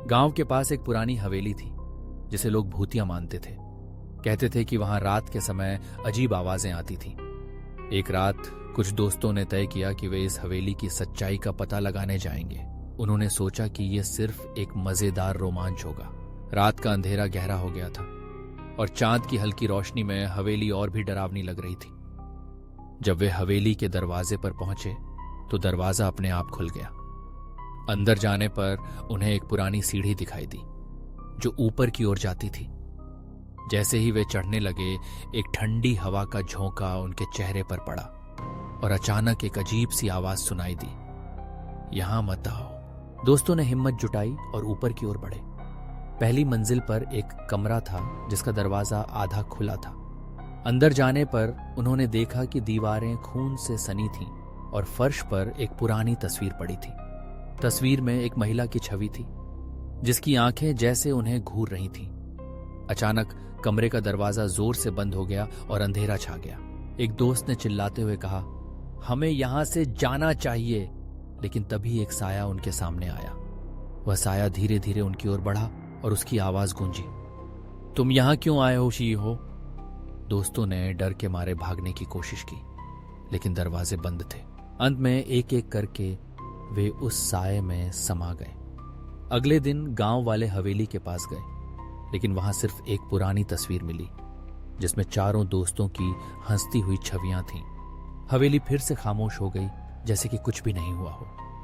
गांव के पास एक पुरानी हवेली थी जिसे लोग भूतिया मानते थे। कहते थे कि वहां रात के समय अजीब आवाजें आती थीं। एक रात कुछ दोस्तों ने तय किया कि वे इस हवेली की सच्चाई का पता लगाने जाएंगे। उन्होंने सोचा कि यह सिर्फ एक मजेदार रोमांच होगा। रात का अंधेरा गहरा हो गया था और चांद की हल्की रोशनी में हवेली और भी डरावनी लग रही थी। जब वे हवेली के दरवाजे पर पहुंचे तो दरवाजा अपने आप खुल गया। अंदर जाने पर उन्हें एक पुरानी सीढ़ी दिखाई दी जो ऊपर की ओर जाती थी। जैसे ही वे चढ़ने लगे, एक ठंडी हवा का झोंका उनके चेहरे पर पड़ा और अचानक एक अजीब सी आवाज सुनाई दी, यहां मत आओ। दोस्तों ने हिम्मत जुटाई और ऊपर की ओर बढ़े। पहली मंजिल पर एक कमरा था जिसका दरवाजा आधा खुला था। अंदर जाने पर उन्होंने देखा कि दीवारें खून से सनी थीं और फर्श पर एक पुरानी तस्वीर पड़ी थी। तस्वीर में एक महिला की छवि थी जिसकी आंखें जैसे उन्हें घूर रही थीं। अचानक कमरे का दरवाजा जोर से बंद हो गया और अंधेरा छा गया। एक दोस्त ने चिल्लाते हुए कहा, हमें यहां से जाना चाहिए। लेकिन तभी एक साया उनके सामने आया। वह साया धीरे धीरे उनकी ओर बढ़ा और उसकी आवाज गूंजी, तुम यहां क्यों आए हो शी हो? दोस्तों ने डर के मारे भागने की कोशिश की लेकिन दरवाजे बंद थे। अंत में एक एक करके वे उस साये में समा गए। अगले दिन गांव वाले हवेली के पास गए लेकिन वहां सिर्फ एक पुरानी तस्वीर मिली जिसमें चारों दोस्तों की हंसती हुई छवियां थीं। हवेली फिर से खामोश हो गई जैसे कि कुछ भी नहीं हुआ हो।